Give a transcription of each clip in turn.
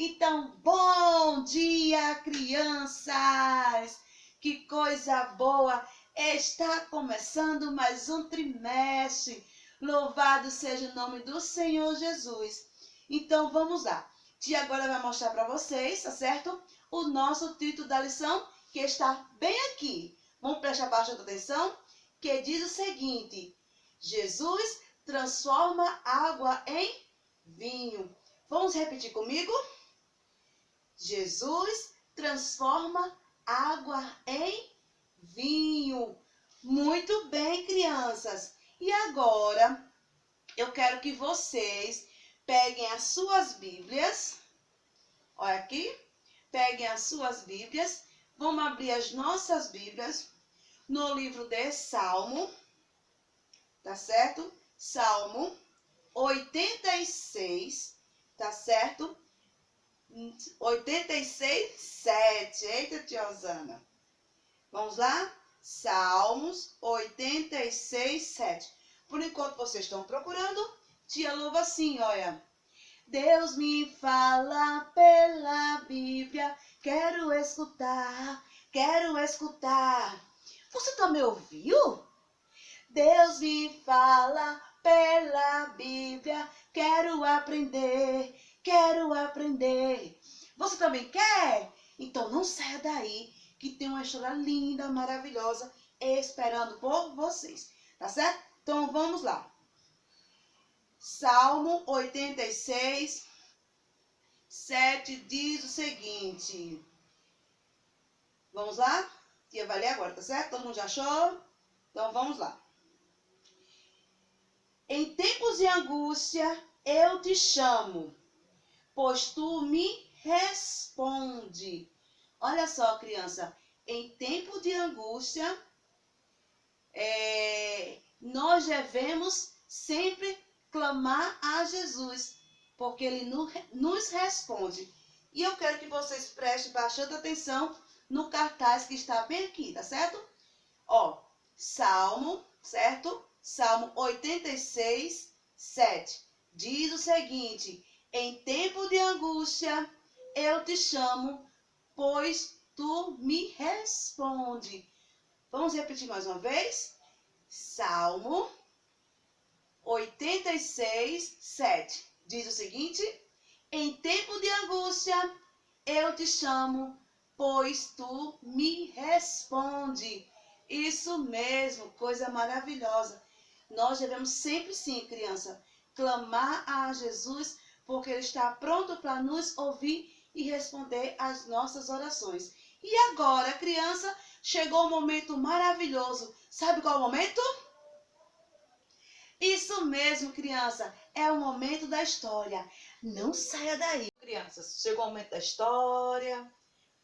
Então, bom dia, crianças! Que coisa boa! Está começando mais um trimestre. Louvado seja o nome do Senhor Jesus. Então, vamos lá. Tia agora vai mostrar para vocês, tá certo? O nosso título da lição, que está bem aqui. Vamos prestar bastante atenção, que diz o seguinte: Jesus transforma água em vinho. Vamos repetir comigo? Jesus transforma água em vinho. Muito bem, crianças. E agora, eu quero que vocês peguem as suas Bíblias. Olha aqui. Peguem as suas Bíblias. Vamos abrir as nossas Bíblias no livro de Salmo. Tá certo? Salmo 86, tá certo? 86, 7. Eita, tia Osana. Vamos lá? Salmos 86, 7. Por enquanto vocês estão procurando, tia louva assim, olha. Deus me fala pela Bíblia, quero escutar, quero escutar. Você também ouviu? Deus me fala pela Bíblia, quero aprender, quero aprender. Você também quer? Então não saia daí, que tem uma história linda, maravilhosa, esperando por vocês. Tá certo? Então vamos lá. Salmo 86, 7 diz o seguinte. Vamos lá? Tia vai ler agora, tá certo? Todo mundo já achou? Então vamos lá. Em tempos de angústia eu te chamo, pois tu me responde. Olha só, criança, em tempo de angústia, nós devemos sempre clamar a Jesus, porque Ele nos responde. E eu quero que vocês prestem bastante atenção no cartaz que está bem aqui, tá certo? Ó, Salmo, certo? Salmo 86, 7. Diz o seguinte: em tempo de angústia eu te chamo, pois tu me responde. Vamos repetir mais uma vez? Salmo 86, 7. Diz o seguinte: em tempo de angústia eu te chamo, pois tu me responde. Isso mesmo, coisa maravilhosa. Nós devemos sempre sim, criança, clamar a Jesus, porque Ele está pronto para nos ouvir e responder às nossas orações. E agora, criança, chegou o momento maravilhoso. Sabe qual é o momento? Isso mesmo, criança, é o momento da história. Não saia daí. Crianças, chegou o momento da história.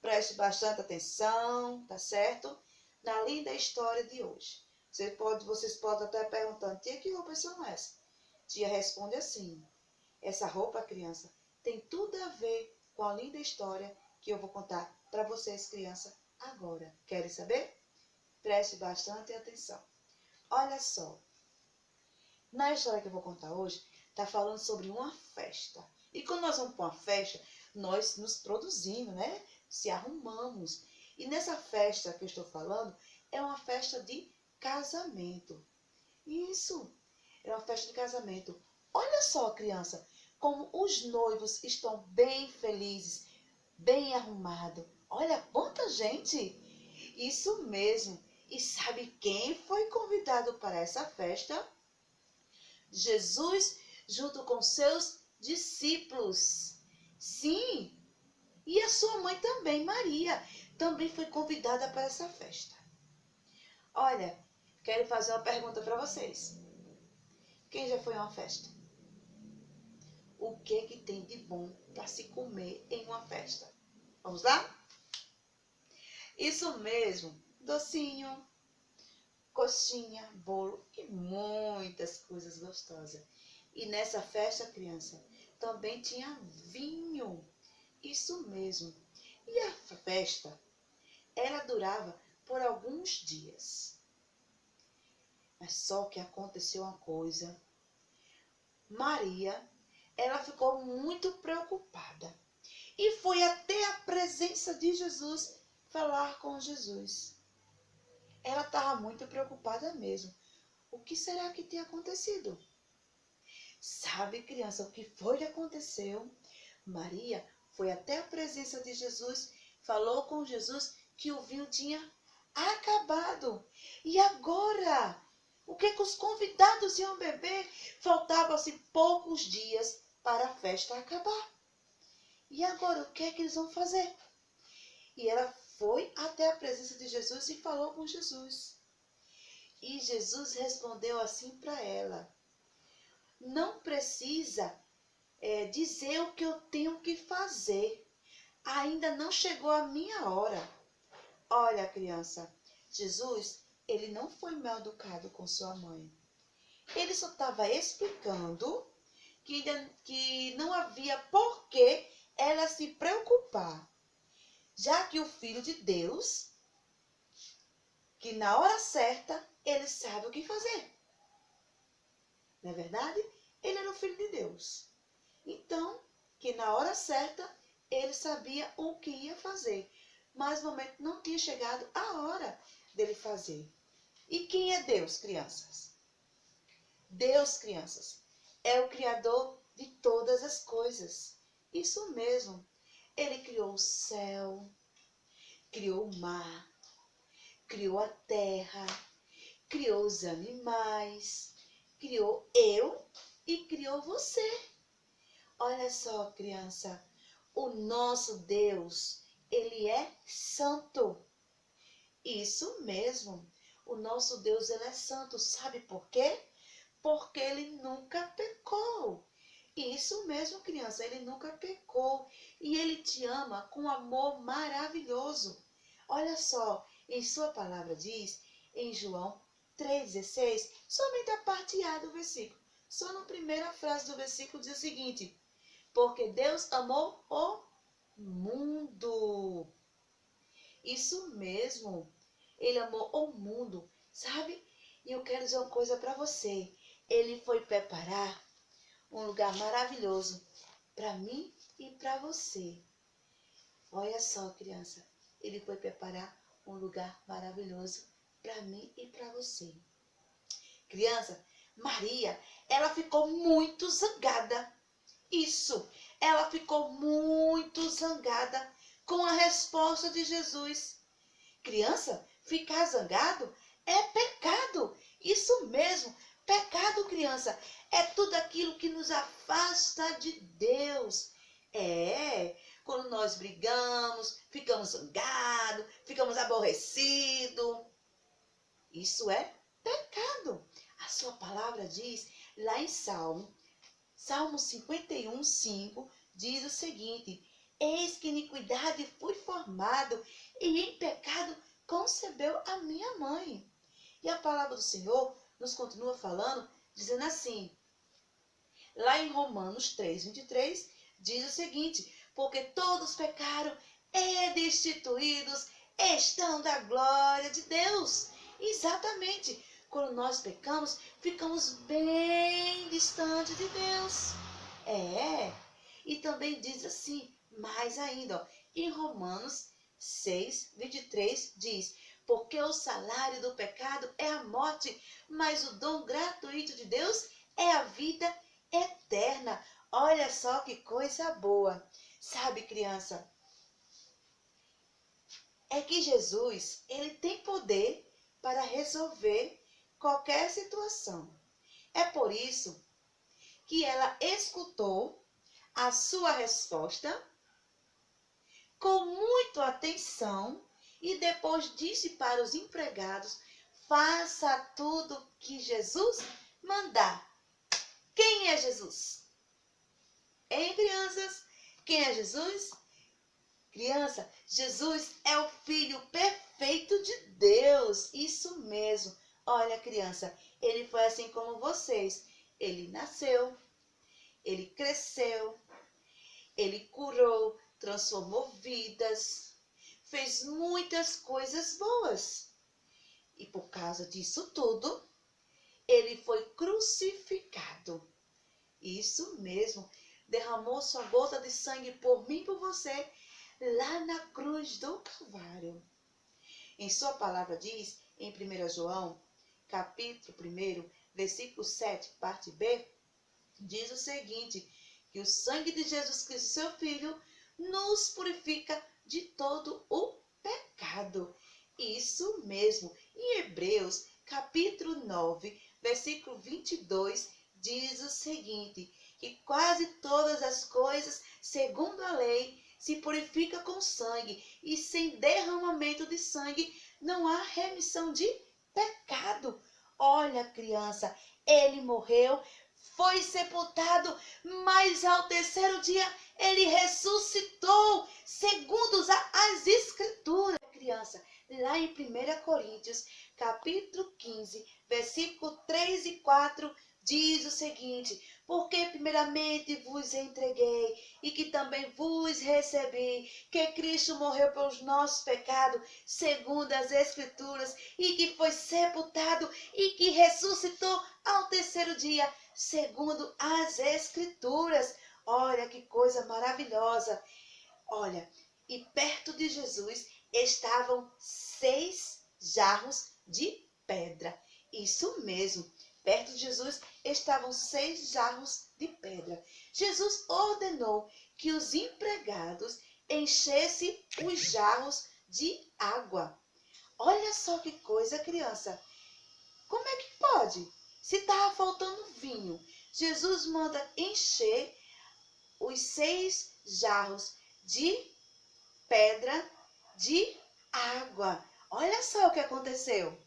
Preste bastante atenção, tá certo? Na linda história de hoje. Vocês podem até perguntar, tia, que roupa são essas? Tia responde assim: essa roupa, criança, tem tudo a ver com a linda história que eu vou contar para vocês, criança, agora. Querem saber? Preste bastante atenção. Olha só. Na história que eu vou contar hoje, está falando sobre uma festa. E quando nós vamos para uma festa, nós nos produzimos, né? Se arrumamos. E nessa festa que eu estou falando, é uma festa de casamento. Isso, é uma festa de casamento. Olha só, criança, como os noivos estão bem felizes, bem arrumados. Olha quanta gente! Isso mesmo. E sabe quem foi convidado para essa festa? Jesus, junto com seus discípulos. Sim, e a sua mãe também, Maria, também foi convidada para essa festa. Olha, quero fazer uma pergunta para vocês. Quem já foi a uma festa? O que tem de bom para se comer em uma festa? Vamos lá? Isso mesmo, docinho, coxinha, bolo e muitas coisas gostosas. E nessa festa, criança, também tinha vinho. Isso mesmo. E a festa, ela durava por alguns dias. Mas só que aconteceu uma coisa. Maria, ela ficou muito preocupada. e foi até a presença de Jesus falar com Jesus. Ela estava muito preocupada mesmo. O que será que tinha acontecido? Sabe, criança, o que foi que aconteceu? Maria foi até a presença de Jesus, falou com Jesus que o vinho tinha acabado. E agora? O que os convidados iam beber? Faltavam-se poucos dias para a festa acabar. E agora, o que eles vão fazer? E ela foi até a presença de Jesus e falou com Jesus. E Jesus respondeu assim para ela: não precisa dizer o que eu tenho que fazer. Ainda não chegou a minha hora. Olha, criança, Jesus, ele não foi mal educado com sua mãe. Ele só estava explicando que não havia por que ela se preocupar, já que o Filho de Deus, que na hora certa, ele sabe o que fazer. Não é verdade? Ele era o Filho de Deus. Então, que na hora certa, ele sabia o que ia fazer. Mas no momento não tinha chegado a hora dele fazer. E quem é Deus, crianças? Deus, crianças, é o Criador de todas as coisas. Isso mesmo. Ele criou o céu, criou o mar, criou a terra, criou os animais, criou eu e criou você. Olha só, criança, o nosso Deus, ele é santo. Isso mesmo, o nosso Deus, ele é santo. Sabe por quê? Porque ele nunca pecou. Isso mesmo, criança, ele nunca pecou. E ele te ama com amor maravilhoso. Olha só, em sua palavra diz, em João 3,16, somente a parte A do versículo. Só na primeira frase do versículo diz o seguinte: porque Deus amou o mundo. Isso mesmo. Ele amou o mundo, sabe? E eu quero dizer uma coisa para você. Ele foi preparar um lugar maravilhoso para mim e para você. Olha só, criança. Ele foi preparar um lugar maravilhoso para mim e para você. Criança, Maria, ela ficou muito zangada. Isso, ela ficou muito zangada com a resposta de Jesus. Criança, ficar zangado é pecado. Isso mesmo, pecado, criança, é tudo aquilo que nos afasta de Deus. Quando nós brigamos, ficamos zangados, ficamos aborrecidos. Isso é pecado. A sua palavra diz lá em Salmo 51:5, diz o seguinte: eis que iniquidade fui formado, e em pecado concebeu a minha mãe. E a palavra do Senhor nos continua falando, dizendo assim, lá em Romanos 3:23, diz o seguinte: porque todos pecaram e destituídos estão da glória de Deus. Exatamente. Quando nós pecamos, ficamos bem distante de Deus. E também diz assim, mais ainda, ó, em Romanos 6:23 diz: porque o salário do pecado é a morte, mas o dom gratuito de Deus é a vida eterna. Olha só que coisa boa. Sabe, criança, é que Jesus, ele tem poder para resolver qualquer situação. É por isso que ela escutou a sua resposta com muita atenção e depois disse para os empregados: faça tudo que Jesus mandar. Quem é Jesus? Hein, crianças? Quem é Jesus? Criança, Jesus é o Filho perfeito de Deus. Isso mesmo. Olha, criança, ele foi assim como vocês. Ele nasceu, ele cresceu, ele curou, transformou vidas, fez muitas coisas boas. E por causa disso tudo, ele foi crucificado. Isso mesmo. derramou sua gota de sangue por mim e por você, lá na cruz do Calvário. Em sua palavra diz, em 1 João, capítulo 1, versículo 7, parte B, diz o seguinte, que o sangue de Jesus Cristo, seu Filho, nos purifica de todo o pecado. Isso mesmo. Em Hebreus, capítulo 9, versículo 22, diz o seguinte, que quase todas as coisas, segundo a lei, se purifica com sangue, e sem derramamento de sangue não há remissão de pecado. Olha, criança, ele morreu, foi sepultado, mas ao terceiro dia ele ressuscitou, segundo as Escrituras. Criança, lá em 1 Coríntios, capítulo 15, versículo 3 e 4, diz o seguinte, porque primeiramente vos entreguei e que também vos recebi, que Cristo morreu pelos nossos pecados, segundo as Escrituras, e que foi sepultado e que ressuscitou ao terceiro dia, segundo as Escrituras. Olha que coisa maravilhosa. Olha, e perto de Jesus estavam 6 jarros de pedra. Isso mesmo. Perto de Jesus estavam 6 jarros de pedra. Jesus ordenou que os empregados enchessem os jarros de água. Olha só que coisa, criança. Como é que pode? Se estava faltando vinho, Jesus manda encher os 6 jarros de pedra de água. Olha só o que aconteceu.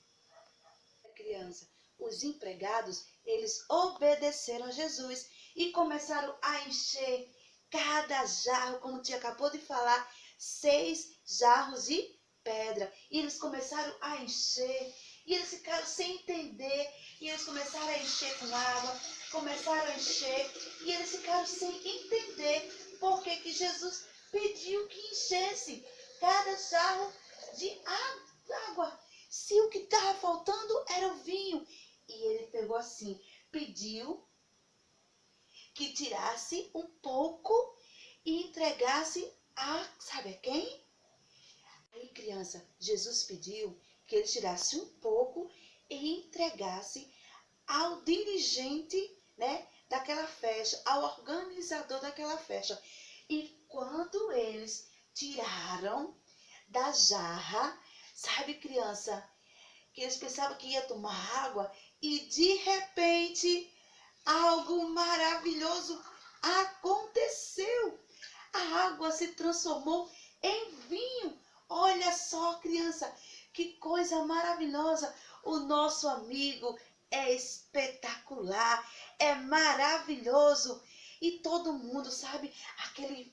Criança, os empregados, eles obedeceram a Jesus e começaram a encher cada jarro, como tia acabou de falar, 6 jarros de pedra. E eles começaram a encher, e eles ficaram sem entender, e eles começaram a encher com água, começaram a encher, e eles ficaram sem entender por que Jesus pediu que enchesse cada jarro de água, se o que estava faltando era o vinho. E ele pegou assim, pediu que tirasse um pouco e entregasse sabe a quem? Aí, criança, Jesus pediu que ele tirasse um pouco e entregasse ao dirigente, né, daquela festa, ao organizador daquela festa. E quando eles tiraram da jarra, sabe, criança, que eles pensavam que ia tomar água e de repente algo maravilhoso aconteceu. A água se transformou em vinho. Olha só, criança, que coisa maravilhosa. O nosso amigo é espetacular, é maravilhoso. E todo mundo, sabe,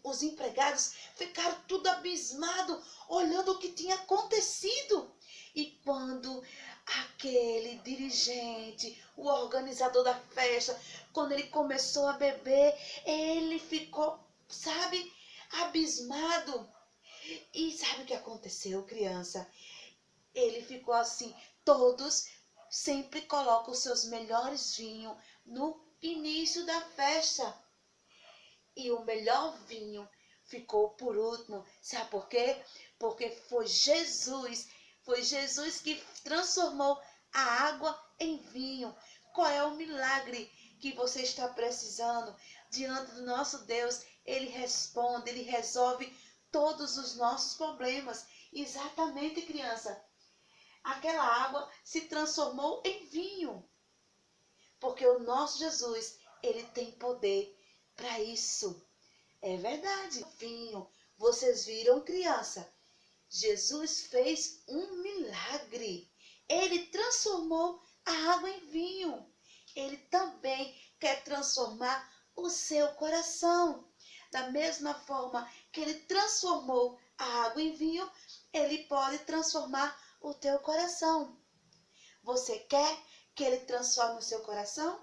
os empregados ficaram tudo abismados, olhando o que tinha acontecido. E quando aquele dirigente, o organizador da festa, quando ele começou a beber, ele ficou, sabe, abismado. E sabe o que aconteceu, criança? Ele ficou assim, todos sempre colocam os seus melhores vinhos no início da festa. E o melhor vinho ficou por último. Sabe por quê? Porque foi Jesus que transformou a água em vinho. Qual é o milagre que você está precisando? Diante do nosso Deus, Ele responde, Ele resolve todos os nossos problemas. Exatamente, criança. Aquela água se transformou em vinho. Porque o nosso Jesus, Ele tem poder para isso. É verdade. Vinho. Vocês viram, criança? Jesus fez um milagre. Ele transformou a água em vinho. Ele também quer transformar o seu coração. Da mesma forma que ele transformou a água em vinho, ele pode transformar o teu coração. Você quer que ele transforme o seu coração?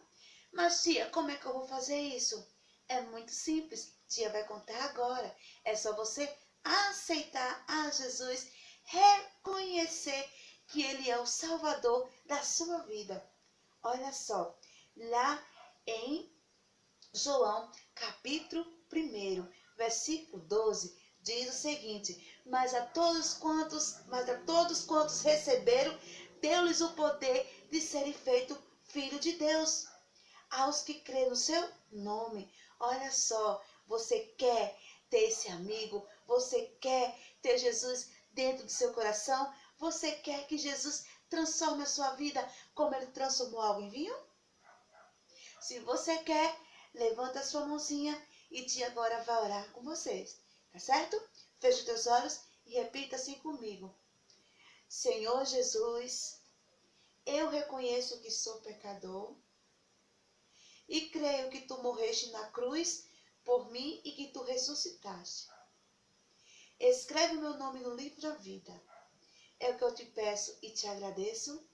Mas, tia, como é que eu vou fazer isso? É muito simples. Tia vai contar agora. É só você aceitar a Jesus, reconhecer que Ele é o Salvador da sua vida. Olha só, lá em João, capítulo 1, versículo 12, diz o seguinte: Mas a todos quantos receberam, deu-lhes o poder de serem feitos filhos de Deus, aos que crêem no seu nome. Olha só, você quer ter esse amigo? Você quer ter Jesus dentro do seu coração? Você quer que Jesus transforme a sua vida como ele transformou água em vinho? Se você quer, levanta a sua mãozinha e Tia agora vai orar com vocês, tá certo? Feche os teus olhos e repita assim comigo. Senhor Jesus, eu reconheço que sou pecador e creio que tu morreste na cruz por mim e que tu ressuscitaste. Escreve o meu nome no livro da vida. É o que eu te peço e te agradeço.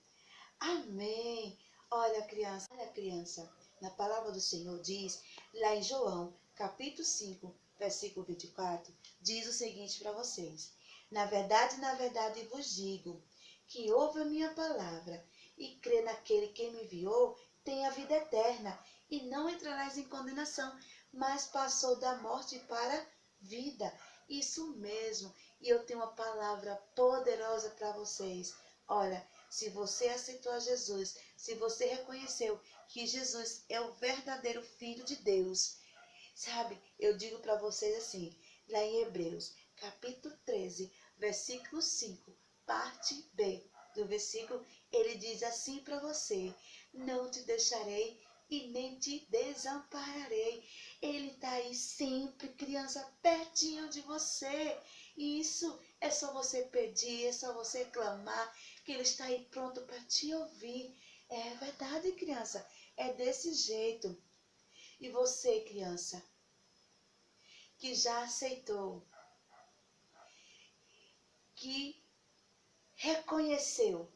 Amém. Olha, criança, na palavra do Senhor diz, lá em João, capítulo 5, versículo 24, diz o seguinte para vocês. Na verdade vos digo, que ouve a minha palavra e crê naquele que me enviou, tem a vida eterna e não entrarás em condenação, mas passou da morte para a vida. Isso mesmo. E eu tenho uma palavra poderosa para vocês. Olha, se você aceitou a Jesus, se você reconheceu que Jesus é o verdadeiro Filho de Deus, sabe, eu digo para vocês assim, lá em Hebreus, capítulo 13, versículo 5, parte B do versículo, ele diz assim para você: não te deixarei e nem te desampararei. Ele está aí sempre, criança, pertinho de você. E isso é só você pedir, é só você clamar, que ele está aí pronto para te ouvir. É verdade, criança, é desse jeito. E você, criança, que já aceitou, que reconheceu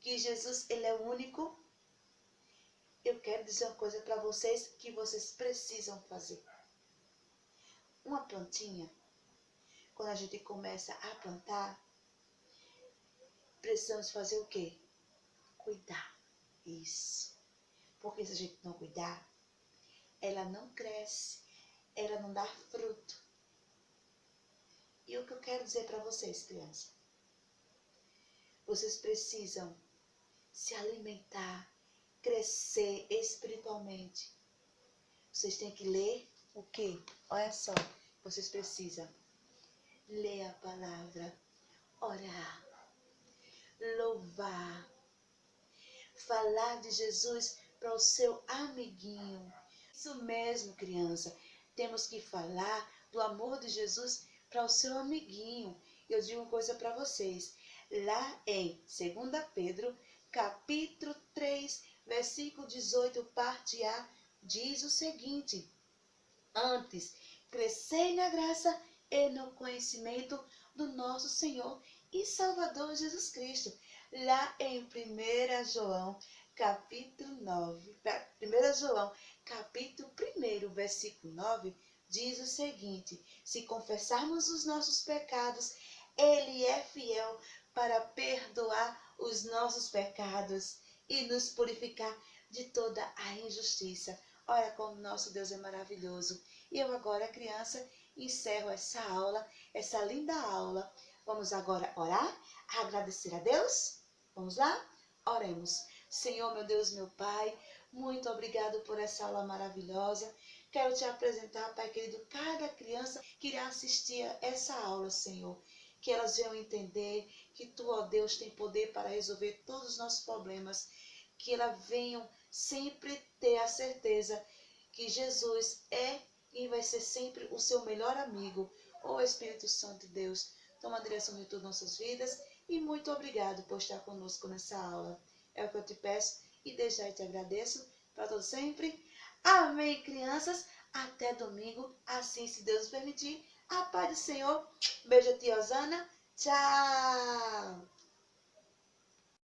que Jesus ele é o único, eu quero dizer uma coisa para vocês que vocês precisam fazer. Uma plantinha, quando a gente começa a plantar, precisamos fazer o quê? Cuidar. Isso. Porque se a gente não cuidar, ela não cresce, ela não dá fruto. E o que eu quero dizer para vocês, crianças? Vocês precisam se alimentar, crescer espiritualmente. Vocês têm que ler o quê? Olha só, vocês precisam ler a palavra, orar, louvar, falar de Jesus para o seu amiguinho. Isso mesmo, criança. Temos que falar do amor de Jesus para o seu amiguinho. Eu digo uma coisa para vocês. Lá em 2 Pedro, capítulo 3, versículo 18, parte A, diz o seguinte: antes, crescei na graça e no conhecimento do nosso Senhor e Salvador Jesus Cristo. Lá em 1 João, capítulo 9, 1 João, capítulo 1, versículo 9, diz o seguinte: se confessarmos os nossos pecados, ele é fiel para perdoar os nossos pecados e nos purificar de toda a injustiça. Olha como nosso Deus é maravilhoso. E eu agora, criança, encerro essa aula, essa linda aula. Vamos agora orar, agradecer a Deus? Vamos lá? Oremos. Senhor, meu Deus, meu Pai, muito obrigado por essa aula maravilhosa. Quero te apresentar, Pai querido, cada criança que irá assistir a essa aula, Senhor. Que elas venham entender que Tu, ó Deus, tem poder para resolver todos os nossos problemas. Que elas venham sempre ter a certeza que Jesus é e vai ser sempre o seu melhor amigo. Ó Espírito Santo de Deus, toma a direção de todas as nossas vidas e muito obrigado por estar conosco nessa aula. É o que eu te peço e desde já te agradeço para todo sempre. Amém, crianças. Até domingo, assim se Deus permitir. A paz do Senhor. Beijo, tia Osana. Tchau.